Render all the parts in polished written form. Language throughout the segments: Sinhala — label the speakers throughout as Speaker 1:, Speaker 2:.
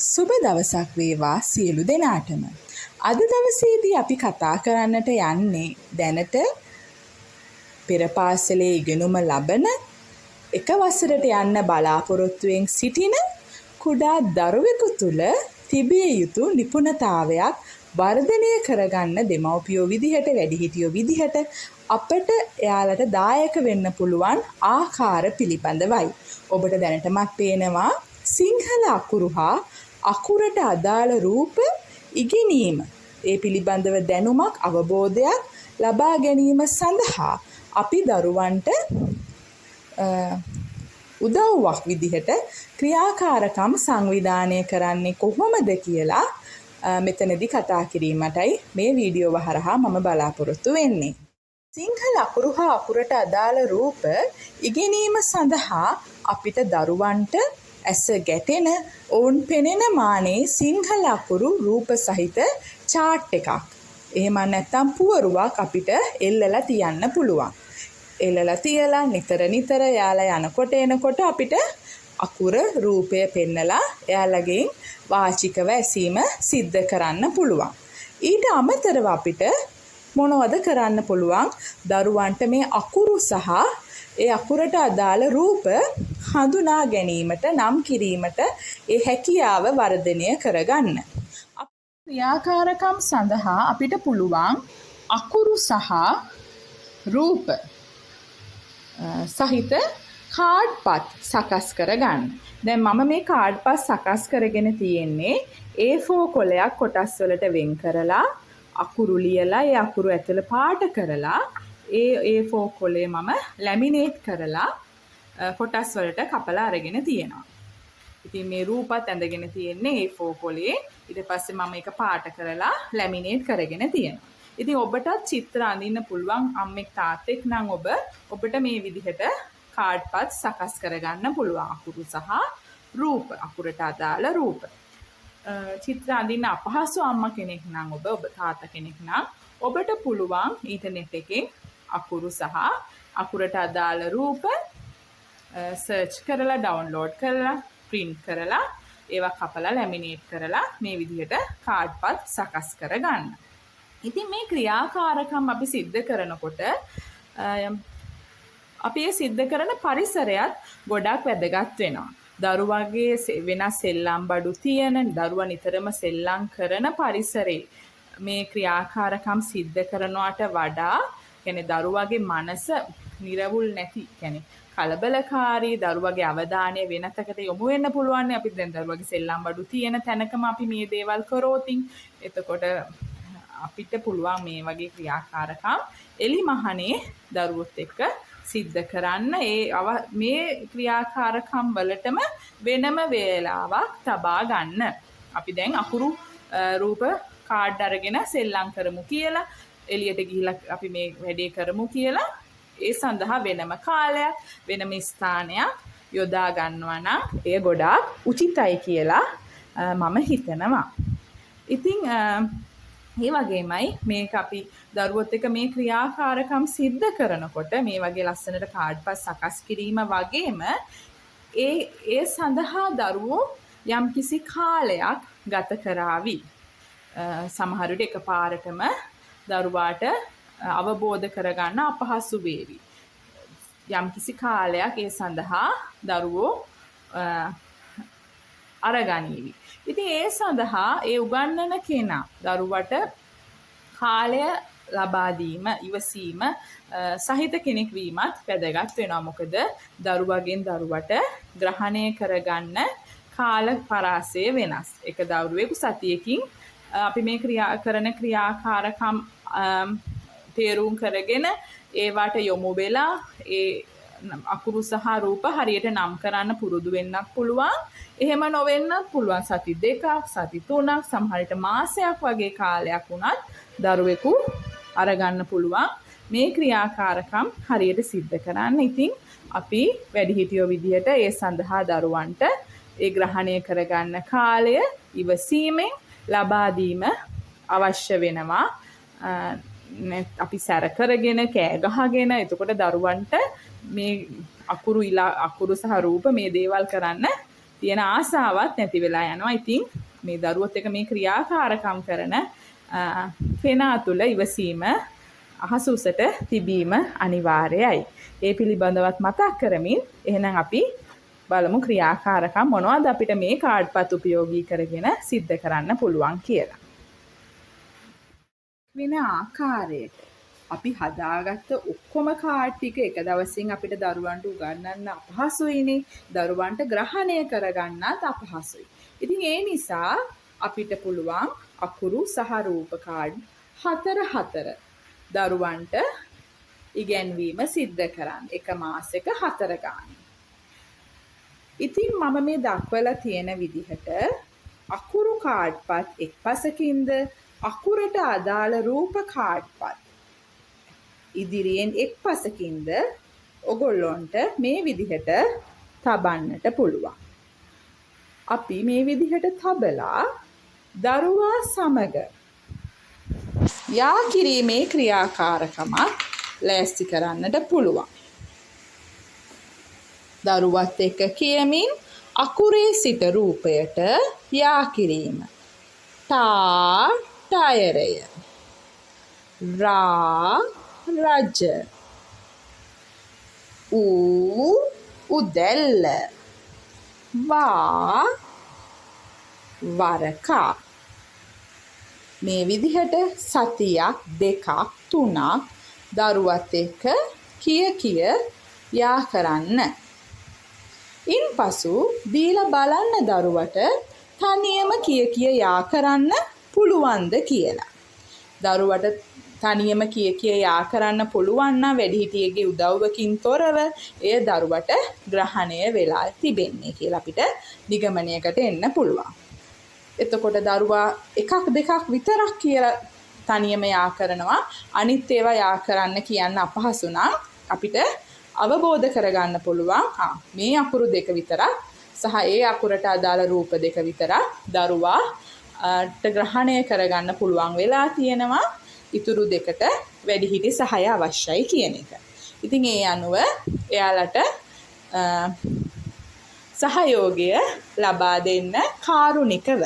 Speaker 1: සුබ දවසක් වේවා සියලු දෙනාටම. අද දවසේදී අපි කතා කරන්නට යන්නේ දැනට පෙර පාසලේ ඉගෙනුම ලබන එක වසරට යන්න බලාපොරොත්තුවෙන් සිටින කුඩා දරුවෙකු තුළ තිබිය යුතු නිපුණතාවයක් වර්ධනය කරගන්න දෙමව්පියෝ විදිහට වැඩිහිටියෝ විදිහට අපට එයාලට දායක වෙන්න පුළුවන් ආකාර පිළිබඳවයි. ඔබට දැනටමත් පේනවා සිංහල අකුරු හා අකුරට අදාළ රූප ඉගෙනීම ඒ පිළිබඳව දැනුමක් අවබෝධයක් ලබා ගැනීම සඳහා අපි දරුවන්ට උදව්වක් විදිහට ක්‍රියාකාරකම් සංවිධානය කරන්නේ කොහොමද කියලා මෙතනදී කතා කිරීමටයි මේ වීඩියෝව හරහා මම බලාපොරොත්තු වෙන්නේ. සිංහල අකුරු හා අකුරට අදාළ රූප ඉගෙනීම සඳහා අපිට දරුවන්ට ඇස ගැටෙන ඔවුන් පෙනෙන මානේ සිංහල අකුරු රූප සහිත චාට් එකක්. එහෙම නැත්නම් පුවරුවක් අපිට එල්ලලා තියන්න පුළුවන්. එල්ලලා තියලා නිතර යාලා යනකොට එනකොට අපිට අකුර රූපය පෙන්නලා එයාලගෙන් වාචිකව ඇසීම සිද්ධ කරන්න පුළුවන්. ඊට අමතරව අපිට මොනවද කරන්න පුළුවන්? දරුවන්ට මේ අකුරු සහ ඒ අකුරට අදාළ රූප හඳුනා ගැනීමට නම් කිරීමට ඒ හැකියාව වර්ධනය කරගන්න. ක්‍රියාකාරකම් සඳහා අපිට පුළුවන් අකුරු සහ රූප සහිත කාඩ්පත් සකස් කරගන්න. දැන් මම මේ කාඩ්පත් සකස් කරගෙන තියෙන්නේ A4 කොලයක් කොටස් වලට වෙන් කරලා අකුරු ලියලා ඒ අකුරු ඇතුළ පාට කරලා ඒ A4 කොලේ මම ලැමිනේට් කරලා කොටස් වලට කපලා අරගෙන තියෙනවා. ඉතින් මේ රූපත් ඇඳගෙන තියෙන්නේ A4 කොලේ. ඊට පස්සේ මම ඒක පාට කරලා ලැමිනේට් කරගෙන තියෙනවා. ඉතින් ඔබටත් චිත්‍ර අඳින්න පුළුවන් අම්මෙක් තාත්තෙක් නම් ඔබට මේ විදිහට කාඩ්පත් සකස් කරගන්න පුළුවන්. අකුරු සහ රූප, අකුරට අදාළ රූප. චිත්‍ර අඳින්න අපහසු අම්මා කෙනෙක් නම් ඔබ තාත්තා කෙනෙක් නම් ඔබට පුළුවන් ඉන්ටර්නෙට් එකෙන් අකුරු සහ අකුරට අදාළ රූප සර්ච් කරලා ඩවුන්ලෝඩ් කරලා print කරලා ඒවා කපලා ලැමිනේට් කරලා මේ විදිහට කාඩ්පත් සකස් කරගන්න. ඉතින් මේ ක්‍රියාකාරකම් අපි සිද්ධ කරනකොට අපි ඒ සිද්ධ කරන පරිසරයත් ගොඩක් වැදගත් වෙනවා. දරුවගේ වෙනස් සෙල්ලම් බඩු තියෙන, දරුවා නිතරම සෙල්ලම් කරන පරිසරේ මේ ක්‍රියාකාරකම් සිද්ධ කරනවට වඩා කියන්නේ දරුවගේ මනස නිරවුල් නැති, කියන්නේ කලබලකාරී, දරුවගේ අවධානය වෙනතකට යොමු වෙන්න පුළුවන්. අපි දැන් දරුවගේ සෙල්ලම් බඩු තියෙන තැනකම අපි මේ දේවල් කරෝතින් එතකොට අපිට පුළුවන් මේ වගේ ක්‍රියාකාරකම් එලි මහනේ දරුවොත් එක්ක සිද්ධ කරන්න. මේ ක්‍රියාකාරකම් වලටම වෙනම වේලාවක් තබා ගන්න. අපි දැන් අකුරු රූප කාඩ් අරගෙන සෙල්ලම් කරමු කියලා, එළියට ගිහිල්ලා අපි මේ වැඩේ කරමු කියලා ඒ සඳහා වෙනම කාලයක් වෙනම ස්ථානයක් යොදා ගන්නවා නම් එය ගොඩාක් උචිතයි කියලා මම හිතනවා. ඉතින් ඒ වගේමයි මේක අපි දරුවොත් එක්ක මේ ක්‍රියාකාරකම් සිද්ධ කරනකොට මේ වගේ ලස්සනට කාඩ්පත් සකස් කිරීම වගේම ඒ සඳහා දරුවෝ යම්කිසි කාලයක් ගත කරાવી. සමහර විට එකපාරටම දරුවාට අවබෝධ කරගන්න අපහසු වේවි. යම්කිසි කාලයක් ඒ සඳහා දරුවෝ අරගනීවි. ඉතින් ඒ සඳහා ඒ උගන්වන කෙනා දරුවට කාලය ලබා දීම, ඉවසීම සහිත කෙනෙක් වීමත් වැදගත් වෙනවා. මොකද දරුවගෙන් දරුවට ග්‍රහණය කරගන්න කාල පරාසය වෙනස්. එක දරුවෙකු සතියකින් අපි මේ කරන ක්‍රියාකාරකම් තේරුම් කරගෙන ඒවට යොමු වෙලා ඒ අකුරු සහ රූප හරියට නම් කරන්න පුරුදු වෙන්නත් පුළුවන්. එහෙම නොවෙන්නත් පුළුවන්. සති 2ක්, සති 3ක්, සමහරට මාසයක් වගේ කාලයක් වුණත් දරුවෙකු අරගන්න පුළුවන් මේ ක්‍රියාකාරකම් හරියට සිද්ධ කරන්න. ඉතින් අපි වැඩිහිටියෝ විදිහට ඒ සඳහා දරුවන්ට ඒ ග්‍රහණය කරගන්න කාලය ඉවසීමෙන් ලබා දීම අවශ්‍ය වෙනවා. අපි සැර කරගෙන කෑ ගහගෙන එතකොට දරුවන්ට මේ අකුරු සහ රූප මේ දේවල් කරන්න තියෙන ආසාවත් නැති වෙලා යනවා. ඉතින් මේ දරුවොත් එක මේ ක්‍රියාකාරකම් කරන කෙනා තුළ ඉවසීම අහස උසට තිබීම අනිවාර්යයි. ඒ පිළිබඳවත් මතක් කරමින් එහෙනම් අපි බලමු ක්‍රියාකාරකම් මොනවද අපිට මේ කාඩ්පත් උපයෝගී කරගෙන සිද්ධ කරන්න පුළුවන් කියලා. වෙන ආකාරයට අපි හදාගත්ත ඔක්කොම කාඩ් ටික එක දවසින් අපිට දරුවන්ට උගන්වන්න අපහසුයිනේ. දරුවන්ට ග්‍රහණය කරගන්නත් අපහසුයි. ඉතින් ඒ නිසා අපිට පුළුවන් අකුරු සහ රූප කාඩ් 4 දරුවන්ට ඉගැන්වීම සිද්ධ කරන්න. එක මාසෙක 4 ගානේ. ඉතින් මම මේ දක්වලා තියෙන විදිහට අකුරු කාඩ්පත් එක් පසකින්ද අකුරට අදාළ රූප කාඩ්පත් ඉදිරියෙන් එක් පසකින්ද ඔගොල්ලොන්ට මේ විදිහට තබන්නට පුළුවන්. අපි මේ විදිහට තබලා දරුවා සමග යා කිරීමේ ක්‍රියාකාරකමක් ලෑස්ති කරන්නට පුළුවන්. දරුවත් එක්ක කියමින් අකුරේ සිට රූපයට යා කිරීම. ටා ටයරය. රා රජ. ඌ උදැල්ල. වා වරකා. මේ විදිහට සතියක් දෙකක් තුනක් දරුවත් එක්ක කිය යා කරන්න. ඉන්පසු දීලා බලන්න දරුවට තනියම කිය යා කරන්න පුළුවන්ද කියලා. දරුවට තනියම කිය යා කරන්න පුළුවන් නම් වැඩිහිටියගේ උදව්වකින් තොරව එය දරුවට ග්‍රහණය වෙලා තිබෙන්නේ කියලා අපිට නිගමනයකට එන්න පුළුවන්. එතකොට දරුවා එකක් දෙකක් විතරක් කියලා තනියම යා කරනවා. අනිත් ඒවා යා කරන්න කියන්න අපහසු නම් අපිට අවබෝධ කරගන්න පුළුවන් මේ අකුරු දෙක විතරක් සහ ඒ අකුරට අදාළ රූප දෙක විතරක් දරුවාට ග්‍රහණය කරගන්න පුළුවන් වෙලා තියෙනවා. ඉතුරු දෙකට වැඩිහිටි සහාය අවශ්‍යයි කියන එක. ඉතින් ඒ අනුව එයාලට සහයෝගය ලබා දෙන්න කාරුණිකව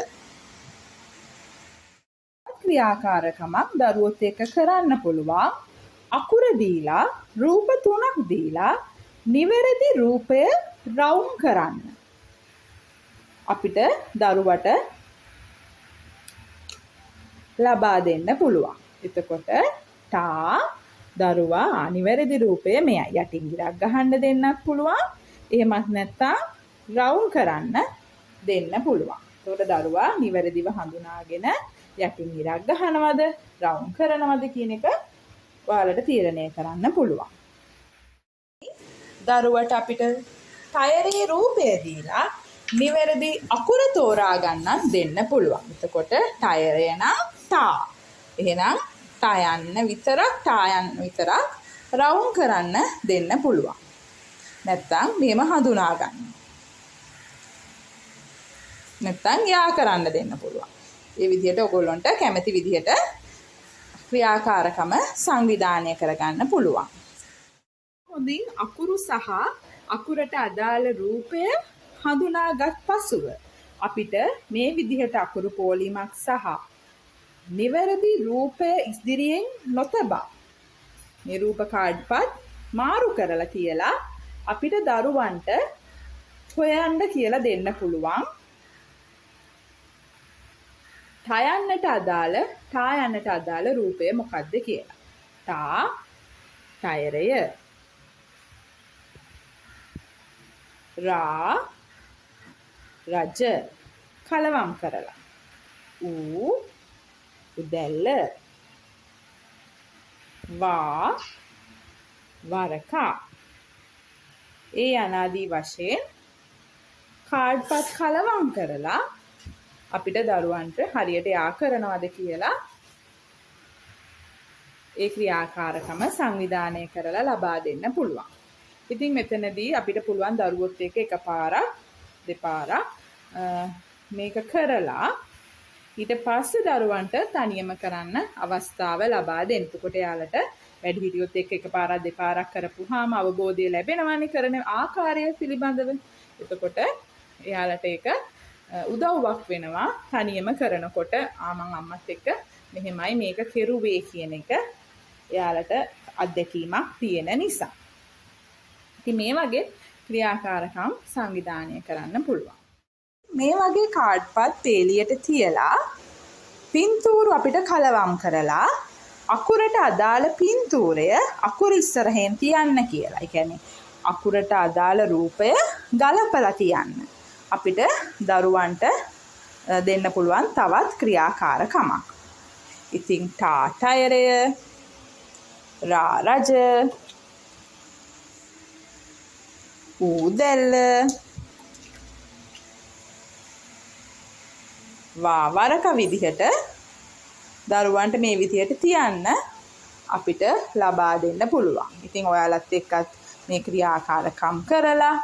Speaker 1: ක්‍රියාකාරකමක් දරුවොත් එක්ක කරන්න පුළුවන්. අකුර දීලා රූප 3ක් දීලා නිවැරදි රූපය රවුම් කරන්න. අපිට දරුවට ලබා දෙන්න පුළුවන්. එතකොට ටා දරුවා නිවැරදි රූපය මෙයයි. යටින් ගිරක් ගහන්න දෙන්නත් පුළුවන්. එහෙමත් නැත්නම් රවුම් කරන්න දෙන්න පුළුවන්. එතකොට දරුවා නිවැරදිව හඳුනාගෙන යටින් ගිරක් ගහනවද රවුම් කරනවද කියන එක ඔයාලට තීරණය කරන්න පුළුවන්. දරුවට අපිට ටයරේ රූපය දීලා නිවැරදි අකුර තෝරා ගන්නත් දෙන්න පුළුවන්. එතකොට ටයරය නම් ටා. එහෙනම් ටයන්න විතරක් රවුම් කරන්න දෙන්න පුළුවන්. නැත්තම් මෙහෙම හඳුනා ගන්න. නැත්තම් යා කරන්න දෙන්න පුළුවන්. මේ විදිහට ඔයගොල්ලන්ට කැමති විදිහට ක්‍රියාකාරකම සංවිධානය කරගන්න පුළුවන්. හොඳින් අකුරු සහ අකුරට අදාළ රූපය හඳුනාගත් පසුව අපිට මේ විදිහට අකුරු පෝලිමක් සහ නිවැරදි රූපය ඉදිරියෙන් නොතබා මේ රූප කාඩ්පත් මාරු කරලා කියලා අපිට දරුවන්ට හොයන්න කියලා දෙන්න පුළුවන්. ටයන්නට අදාළ රූපය මොකක්ද කියලා. ටා ටයරය. රා රජ කලවම් කරලා. ඌ උදැල්ල. වා වරකා. ඒ අනාදී වශයෙන් කාඩ්පත් කලවම් කරලා අපිට දරුවන්ට හරියට යා කරනවද කියලා ඒ ක්‍රියාකාරකම සංවිධානය කරලා ලබා දෙන්න පුළුවන්. ඉතින් මෙතනදී අපිට පුළුවන් දරුවොත් එක්ක එකපාරක් දෙපාරක් මේක කරලා ඊට පස්සේ දරුවන්ට තනියම කරන්න අවස්ථාව ලබා දෙන්න. එතකොට යාලට වැඩිහිටියොත් එක්ක එකපාරක් දෙපාරක් කරපුවාම අවබෝධය ලැබෙනවානේ කරන ආකාරය පිළිබඳව. එතකොට එයාලට ඒක උදව්වක් වෙනවා තනියම කරනකොට මං අම්මත් එක්ක මෙහෙමයි මේක කෙරුවේ කියන එක එයාලට අත්දැකීමක් තියෙන නිසා. ඉතින් මේ වගේ ක්‍රියාකාරකම් සංවිධානය කරන්න පුළුවන්. මේ වගේ කාඩ්පත් පේලියට තියලා පින්තූරු අපිට කලවම් කරලා අකුරට අදාළ පින්තූරය අකුරු ඉස්සරහෙන් තියන්න කියලා. ඒ කියන්නේ අකුරට අදාළ රූපය ගලපලා තියන්න. අපිට දරුවන්ට දෙන්න පුළුවන් තවත් ක්‍රියාකාරකමක්. ඉතින් ටාටයරය, රාරජ, ඌදැල්ල, වාවරක විදිහට දරුවන්ට මේ විදිහට තියන්න අපිට ලබා දෙන්න පුළුවන්. ඉතින් ඔයාලත් එක්කත් මේ ක්‍රියාකාරකම් කරලා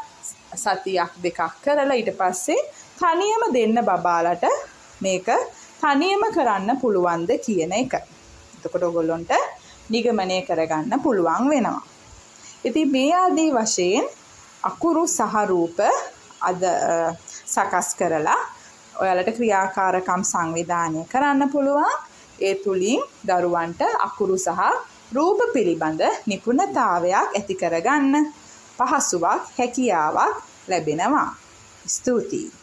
Speaker 1: සතියක් දෙකක් කරලා ඊට පස්සේ තනියම දෙන්න බබාලට මේක තනියම කරන්න පුළුවන්ද කියන එක. එතකොට ඔයගොල්ලන්ට නිගමනය කරගන්න පුළුවන් වෙනවා. ඉතින් මේ ආදී වශයෙන් අකුරු සහ රූප සකස් කරලා ඔයාලට ක්‍රියාකාරකම් සංවිධානය කරන්න පුළුවන්. ඒ තුලින් දරුවන්ට අකුරු සහ රූප පිළිබඳ නිපුණතාවයක් ඇති කරගන්න පහසුවක් හැකියාවක් ලැබෙනවා. ස්තුතියි.